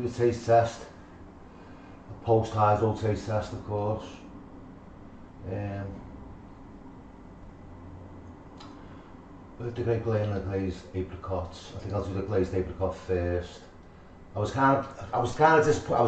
do a taste test, a post-hydro taste test of course. With the Great Glen and the glazed apricots, I think I'll do the glazed apricot first. I was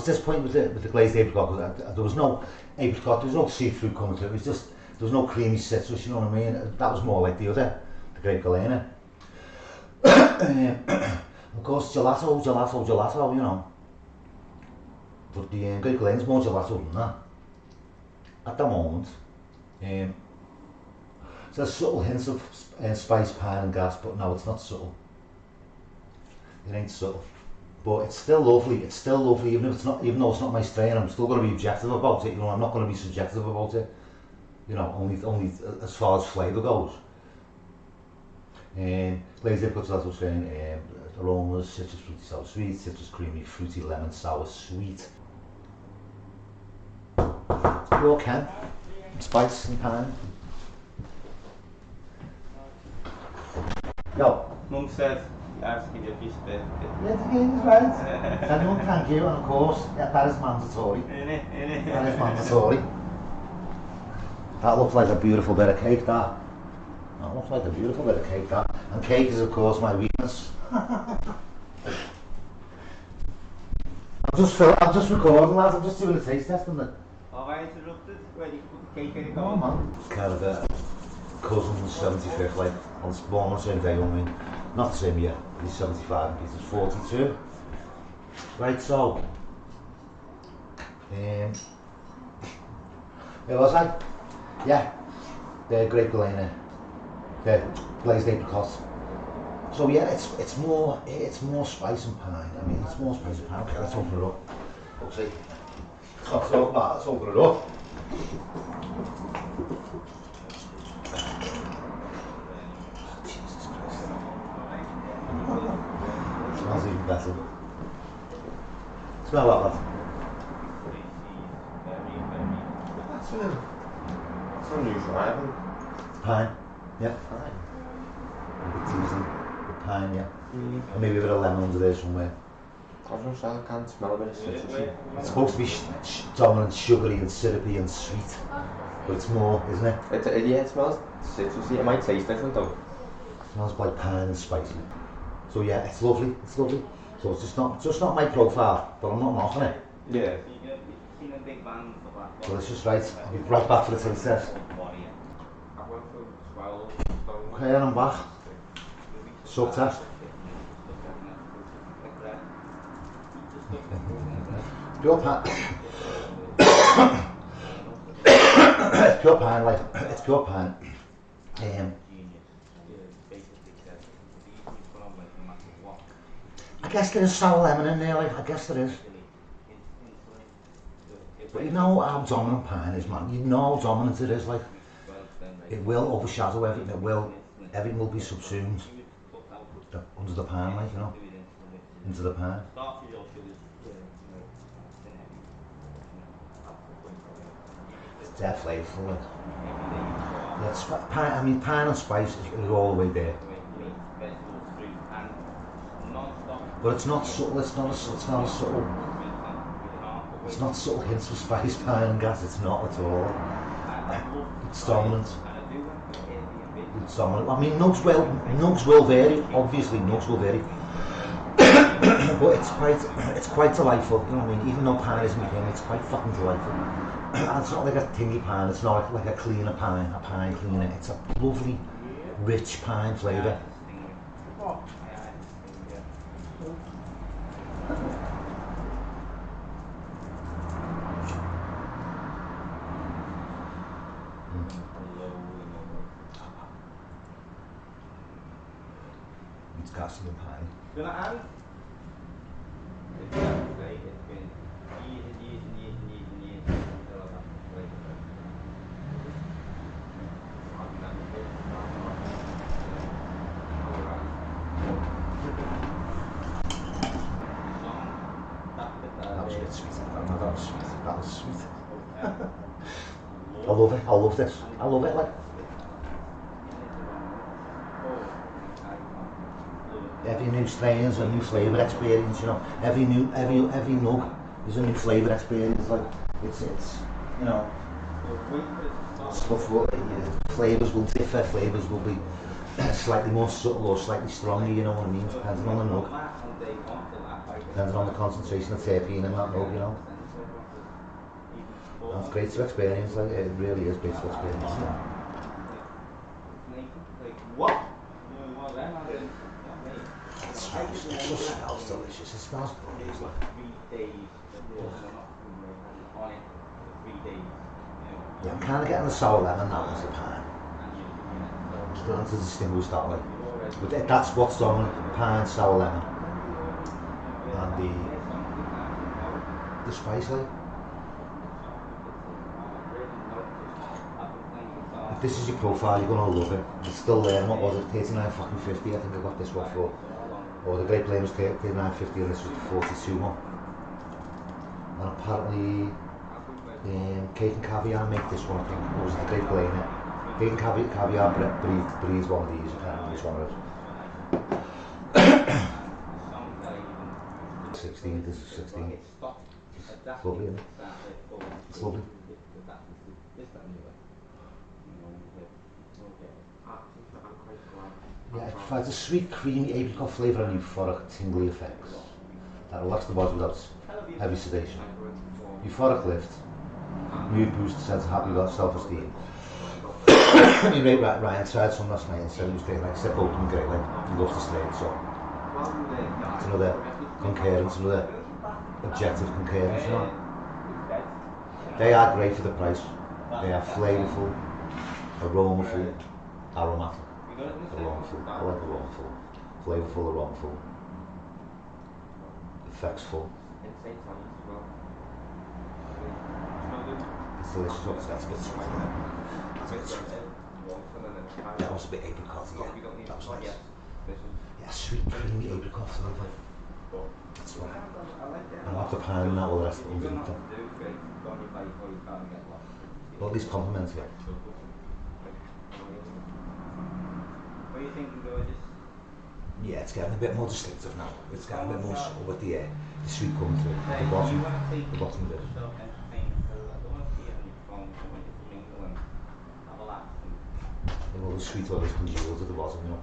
disappointed with the glazed apricot because there was no apricot, there was no seafood coming to it. It was just, there was no creamy citrus, you know what I mean? That was more like the Great Galena. Of course, gelato, you know. But the Great Galena is more gelato than that at the moment. So there's subtle hints of spice, pine and gas, but no, it's not subtle. It ain't subtle. But it's still lovely, even though it's not my strain. I'm still going to be objective about it, you know. I'm not going to be subjective about it, you know, only as far as flavour goes. Glazed apricots, as I was saying, aromas, citrus, fruity, sour, sweet, citrus, creamy, fruity, lemon, sour, sweet. Pure Kent, spice and pine. Yo. Mum said, ask you if you spit. Yeah, he's right. Anyone thank you, and of course, that is mandatory. That is mandatory. That looks like a beautiful bit of cake, that. That looks like a beautiful bit of cake, that. And cake is, of course, my weakness. I'm just recording, lads. I'm just doing a taste test, isn't it? Have I interrupted? Where you put the cake in it Oh, man. It's kind of a cousin's 75th, like, born on the same day, I mean. Not the same year, he's 75 and Peter's 42. Right, so. Where was I? Yeah, the Great Galena, the glazed apricots. So yeah, it's more spice and pine. I mean, it's more spice and pine. Okay, let's open it up. We'll see. Let's open it up. Jesus Christ. Smells even better. Smell that, lad. That's unusual, haven't Pine. Yeah. Pine. The pine, yeah. And maybe a bit of lemon under there somewhere. I was going to say, I can smell a bit of citrusy. It's supposed to be dominant, sugary and syrupy and sweet, but it's more, isn't it? Yeah, it smells citrusy. It might taste different though. It smells like pine and spicy. So yeah, it's lovely, it's lovely. So it's just not my profile, but I'm not knocking it. Yeah. So it's just right. I'll be right back for the taste test. Okay, and I'm back. Suck test. Pure pine. It's pure pine, like, it's pure pine. I guess there is sour lemon in there, like, I guess there is. But you know how dominant pine is, man. You know how dominant it is, like, it will overshadow everything, everything will be subsumed under the pine, like, you know, into the pine. It's dead flavourful, like. Yeah, it's pine, I mean, pine and spice is all the way there. But it's not subtle, it's not subtle. It's not subtle hints of spice, pine and gas, it's not at all. It's dominant. It's dominant. I mean, nugs will vary, obviously nugs will vary. But it's quite delightful, you know what I mean? Even though pine isn't my thing, it's quite fucking delightful. And it's not like a tingy pine, it's not like a cleaner pine, a pine cleaner. It's a lovely, rich pine flavour. It's casting and pine. Gonna add? That was sweet. I love it. I love this. I love it. Like every new strain is a new flavour experience, you know. Every nug is a new flavour experience. Like it's you know, stuff will, flavours will differ. Flavours will be slightly more subtle or slightly stronger. You know what I mean? Depending on the nug, depending on the concentration of terpene in that nug, you know. And it's great to experience. Like it really is great to experience. Yeah. What? It smells delicious. It smells brilliant. Like. Yeah, I'm kind of getting the sour lemon now into the pine. I'm starting to distinguish that way. But that's what's dominant: pine, sour lemon, and the spice. Like. If this is your profile, you're gonna love it. It's still there. What was it? 39.50. I think I got this one for. Or the Great Plain was 39.50, and this was the 42 one. And apparently, Cake and Caviar make this one. I think it was the Great Plain. Cake and Caviar breeds one of these. I can't remember which one it is. 16. This is 16. It's lovely, isn't it? It's lovely. Yeah, it provides a sweet, creamy apricot flavour and euphoric, tingly effects that relax the body without heavy sedation. Euphoric lift, mood boost, sense of happy self-esteem. I mean, Ryan tried some last night and said he was getting like step open and great, like he loves the straight, so it's another concurrence, another objective concurrence, you know. They are great for the price. They are flavourful, aromaful, aromatic. Aromaful. I like aromaful. Flavourful, aromaful. Effectsful. It's delicious. That's a bit sweet. That's a bit sweet. That was a bit apricot, yeah. That was nice. Yeah, sweet, creamy apricot flavour. That's right. And after pine and all the rest of them. Well, these compliments, yeah. What are you thinking, gorgeous? Yeah, it's getting a bit more distinctive now. It's getting a bit more subtle with the sweet coming through. The bottom bit. And all the sweet oils congealed at the bottom, you know.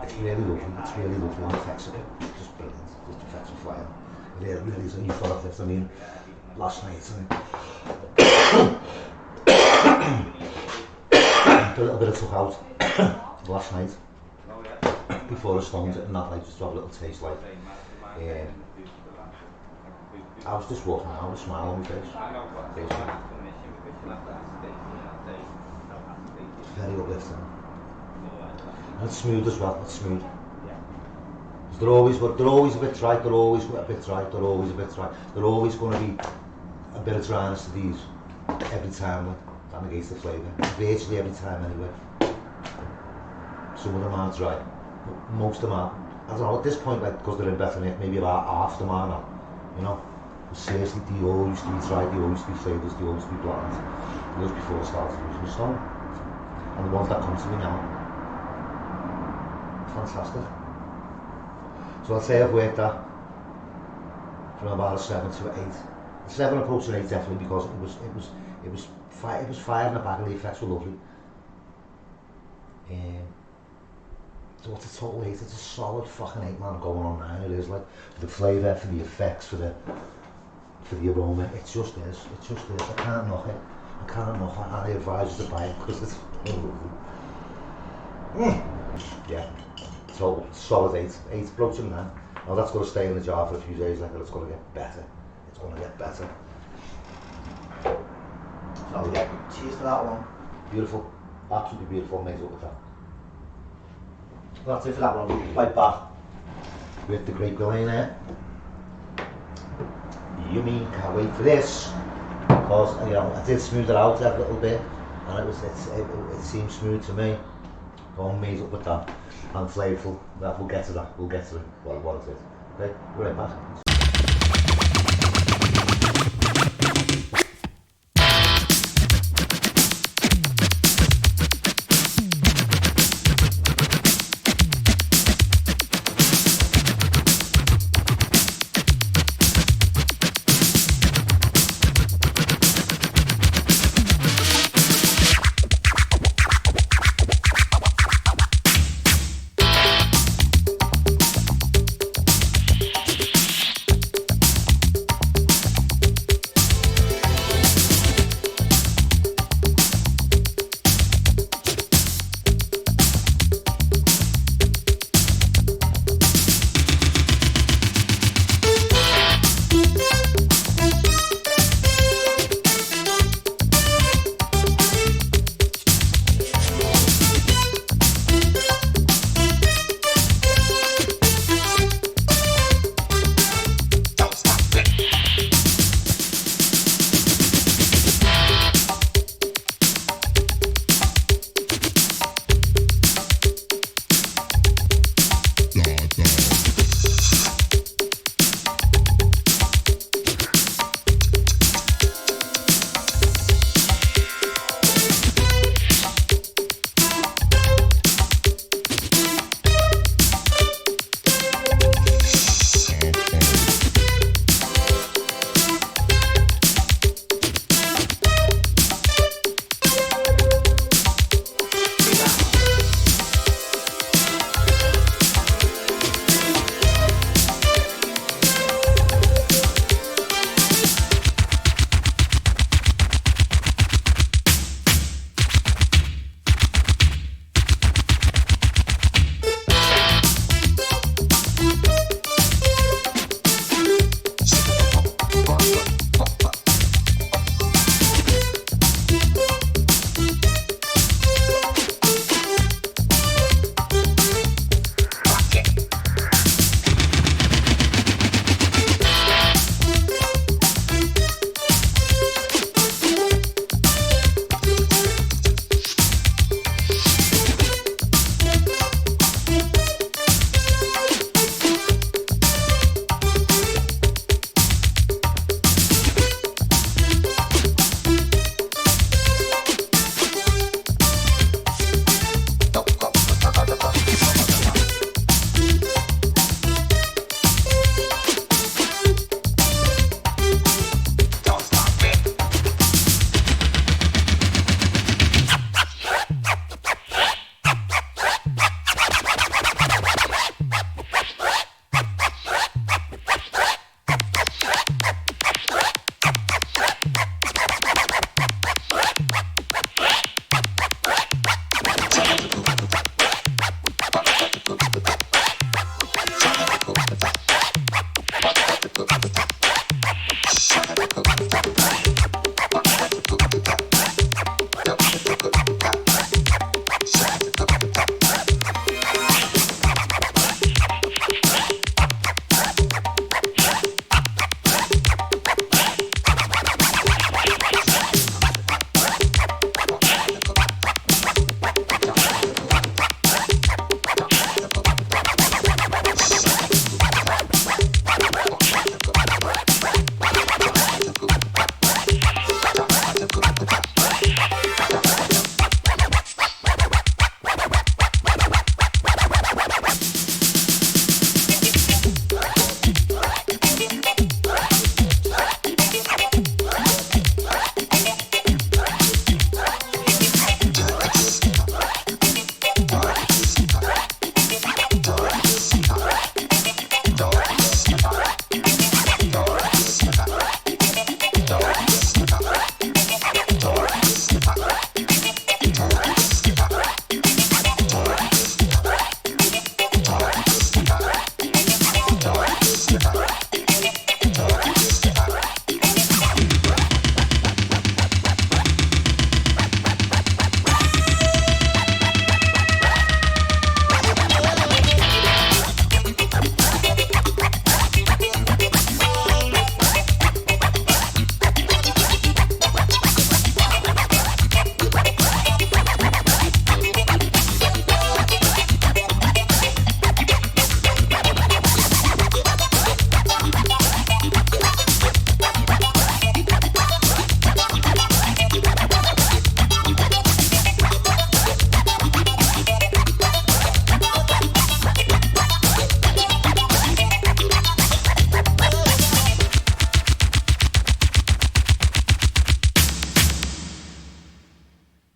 It's really lovely. It's really lovely. And the texture, just brilliant. Just the texture flying. Yeah, it really is a euphoric lift. I mean, last night, a little bit of took out last night before I stoned it and that, like, just to have a little taste, like. I was just walking around with a smile on my face. It's very uplifting. And it's smooth as well. It's smooth. They're always a bit dry. They're always a bit dry. They're always a bit dry. They're always going to be a bit of dryness to these every time. Like. That negates the flavour. Virtually every time anyway. Some of them are dry, but most of them are. I don't know, at this point, like, because they're in better nick, maybe about half them are now, you know. But seriously, they all used to be dry, they all used to be flavours, they all used to be bland. Those before I started using the stone. And the ones that come to me now, fantastic. So I'd say I've worked that from about a 7 to an 8. 7 approaching 8 definitely, because it was fire in the bag and the effects were lovely. So what's a total 8? It's a solid fucking 8, man, going on 9. It is, like, for the flavour, for the effects, for the aroma. It just is. It just is. I can't knock it. I can't knock it. I advise you to buy it because it's lovely. Yeah. Total solid 8. 8 approaching 9. Now that's going to stay in the jar for a few days, like, it's going to get better. It's going to get better. So yeah, cheers to that one. Beautiful, absolutely beautiful, made up with that. Well, that's it for that one. Right back with the Great Plain there. Yummy, can't wait for this. Because, you know, I did smooth it out a little bit, and it seemed smooth to me. Go made up with that, and flavourful. We'll get to that. We'll get to it. What is it? Okay, we're right back.